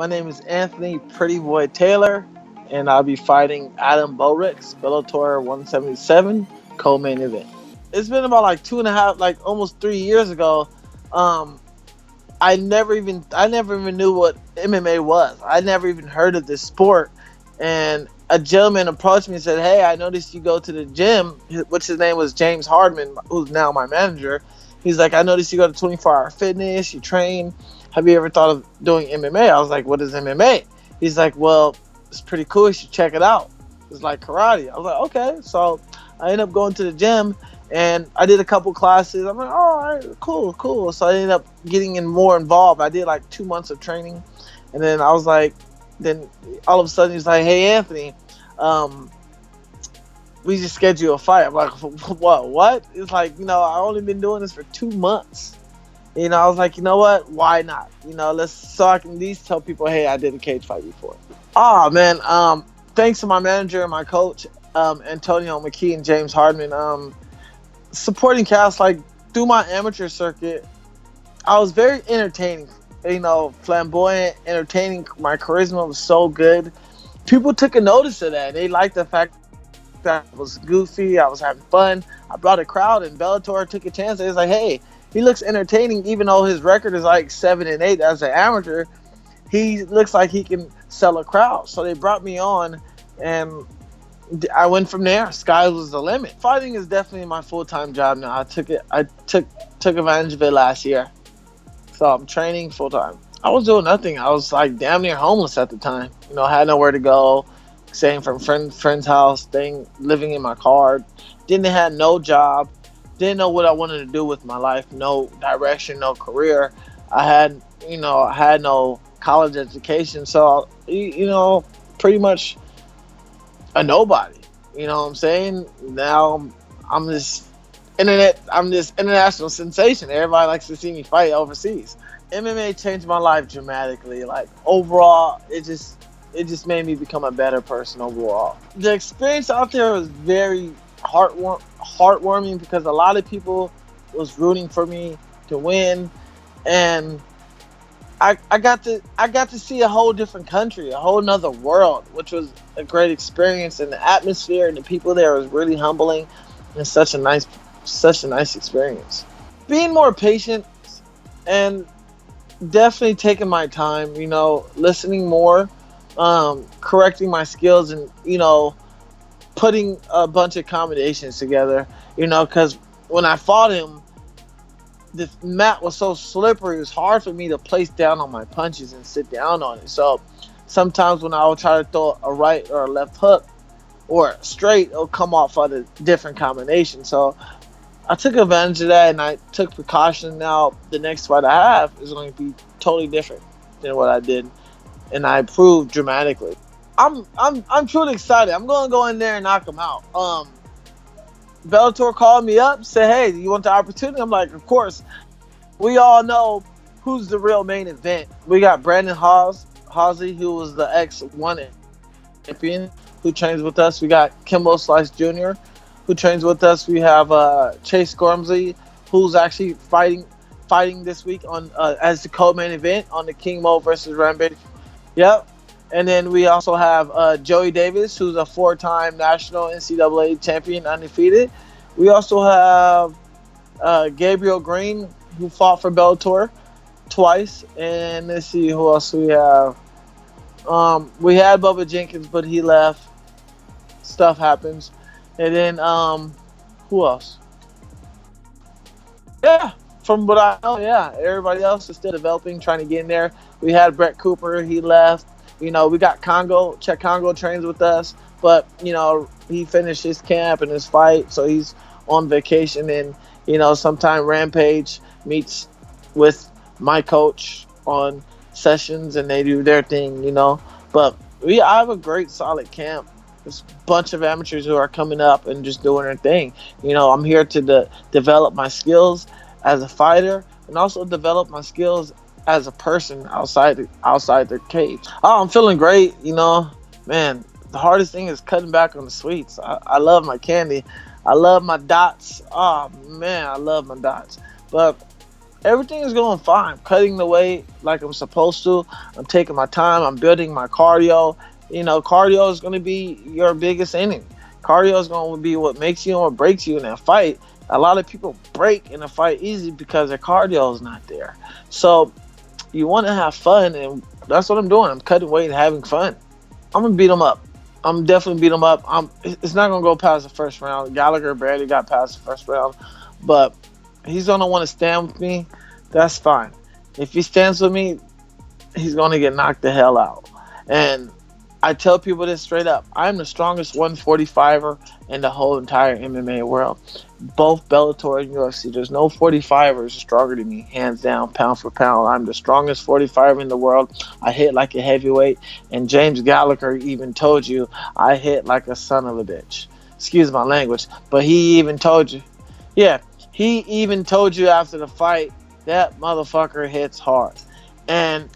My name is Anthony Pretty Boy Taylor, and I'll be fighting Adam Borics, Bellator 177 co-main event. It's been about like 2.5, like almost 3 years ago. Um, I never even knew what MMA was. I never even heard of this sport, and a gentleman approached me and said, "Hey, I noticed you go to the gym," which his name was James Hardman, who's now my manager. He's like, "I noticed you go to 24-hour fitness, you train. Have you ever thought of doing MMA?" I was like, "What is MMA?" He's like, "Well, it's pretty cool. You should check it out. It's like karate." I was like, "Okay." So I ended up going to the gym and I did a couple classes. I'm like, "Oh, all right, cool, cool." So I ended up getting more involved. I did like 2 months of training, and then I was like, then all of a sudden he's like, "Hey, Anthony, um, we just scheduled a fight." I'm like, "What? What?" It's like, I only been doing this for 2 months. I was like, you know what? Why not? So I can at least tell people, hey, I did a cage fight before. Oh man, thanks to my manager and my coach, Antonio McKee and James Hardman, supporting cast like through my amateur circuit. I was very entertaining, flamboyant, entertaining. My charisma was so good. People took a notice of that. They liked the fact that I was goofy. I was having fun. I brought a crowd, and Bellator took a chance. They was like, hey, he looks entertaining, even though his record is like 7-8 as an amateur. He looks like he can sell a crowd. So they brought me on, and I went from there. Sky was the limit. Fighting is definitely my full-time job now. I took advantage of it last year. So I'm training full-time. I was doing nothing. I was like damn near homeless at the time. I had nowhere to go. Staying from friend's house, living in my car. Didn't have no job. Didn't know what I wanted to do with my life. No direction, no career. I had no college education. So, pretty much a nobody. You know what I'm saying? Now I'm this international sensation. Everybody likes to see me fight overseas. MMA changed my life dramatically. Like overall, it just made me become a better person overall. The experience out there was very heartwarming because a lot of people was rooting for me to win, and I got to see a whole different country, a whole nother world, which was a great experience. And the atmosphere and the people there was really humbling, and such a nice experience. Being more patient and definitely taking my time, listening more, correcting my skills, and putting a bunch of combinations together, because when I fought him, the mat was so slippery. It was hard for me to place down on my punches and sit down on it. So sometimes when I would try to throw a right or a left hook or straight, it'll come off of a different combination. So I took advantage of that, and I took precaution. Now the next fight I have is going to be totally different than what I did, and I improved dramatically. I'm truly excited. I'm going to go in there and knock him out. Bellator called me up, said, "Hey, do you want the opportunity?" I'm like, "Of course." We all know who's the real main event. We got Brandon Hawsey, who was the X1 champion, who trains with us. We got Kimbo Slice Jr., who trains with us. We have Chase Gormley, who's actually fighting this week on as the co-main event on the King Mo versus Rampage. Yep. And then we also have Joey Davis, who's a 4-time national NCAA champion, undefeated. We also have Gabriel Green, who fought for Bellator twice. And let's see who else we have. We had Bubba Jenkins, but he left. Stuff happens. And then who else? Yeah, from what I know, yeah. Everybody else is still developing, trying to get in there. We had Brett Cooper. He left. We got Congo. Chet Congo trains with us, but he finished his camp and his fight, so he's on vacation. And sometime Rampage meets with my coach on sessions, and they do their thing. But I have a great solid camp. There's a bunch of amateurs who are coming up and just doing their thing. I'm here to develop my skills as a fighter, and also develop my skills as a person outside the cage. Oh, I'm feeling great. Man, the hardest thing is cutting back on the sweets. I love my candy. I love my dots. Oh man, I love my dots. But Everything is going fine. I'm cutting the weight like I'm supposed to. I'm taking my time. I'm building my cardio. Cardio is going to be your biggest enemy. Cardio is going to be what makes you and what breaks you in that fight. A lot of people break in a fight easy because their cardio is not there. So you want to have fun, and that's what I'm doing. I'm cutting weight and having fun. I'm gonna beat him up. I'm definitely beat him up. It's not gonna go past the first round. Gallagher barely got past the first round, but he's gonna want to stand with me. That's fine. If he stands with me, he's gonna get knocked the hell out. And I tell people this straight up. I'm the strongest 145er in the whole entire MMA world. Both Bellator and UFC. There's no 45ers stronger than me, hands down, pound for pound. I'm the strongest 45er in the world. I hit like a heavyweight. And James Gallagher even told you I hit like a son of a bitch. Excuse my language. But he even told you. Yeah, he even told you after the fight that motherfucker hits hard. And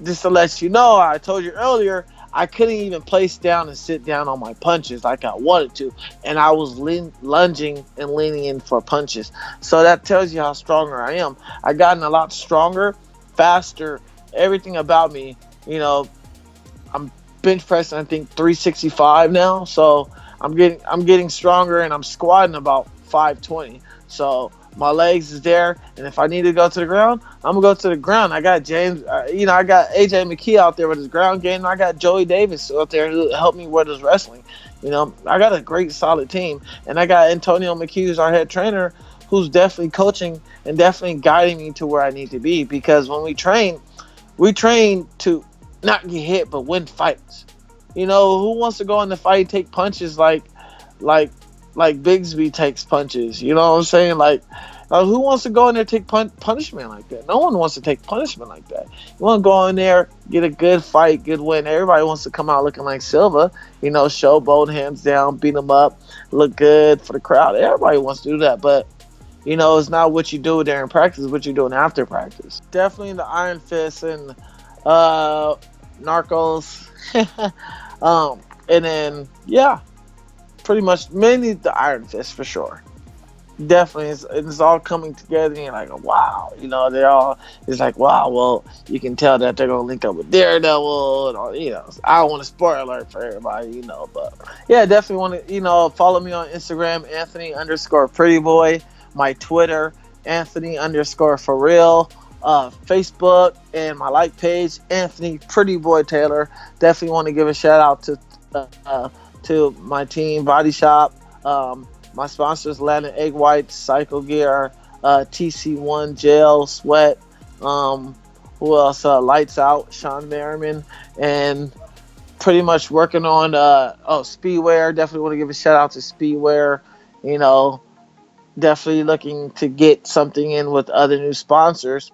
just to let you know, I told you earlier, I couldn't even place down and sit down on my punches like I wanted to, and I was lunging and leaning in for punches. So that tells you how stronger I am. I gotten a lot stronger, faster, everything about me. I'm bench pressing, I think 365 now. So I'm getting stronger, and I'm squatting about 520. So my legs is there, and if I need to go to the ground, I'm gonna go to the ground. I got James, I got AJ McKee out there with his ground game. I got Joey Davis out there who helped me with his wrestling. I got a great solid team, and I got Antonio McKee, who's our head trainer, who's definitely coaching and definitely guiding me to where I need to be. Because when we train to not get hit but win fights. Who wants to go in the fight and take punches like Bigsby takes punches? You know what I'm saying? Who wants to go in there and take punishment like that? No one wants to take punishment like that. You want to go in there, get a good fight, good win. Everybody wants to come out looking like Silva, show both hands down, beat them up, look good for the crowd. Everybody wants to do that, but it's not what you do during practice, it's what you're doing after practice. Definitely the Iron Fist and Narcos. And then, yeah, pretty much mainly the Iron Fist for sure. Definitely, it's all coming together, and you're like, wow, it's like, wow, well, you can tell that they're gonna link up with Daredevil, and all, I don't want to spoil alert for everybody, but yeah, definitely want to, follow me on Instagram, Anthony_prettyboy, my Twitter, Anthony_for real, Facebook, and my like page, Anthony Pretty Boy Taylor. Definitely want to give a shout out to my team, Body Shop. My sponsors, Latin Egg White, Cycle Gear, TC1, Gel, Sweat. Who else? Lights Out, Sean Merriman. And pretty much working on Speedwear. Definitely want to give a shout out to Speedwear. Definitely looking to get something in with other new sponsors.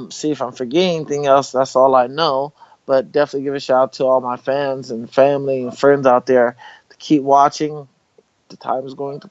See if I'm forgetting anything else. That's all I know. But definitely give a shout out to all my fans and family and friends out there to keep watching. The time is going to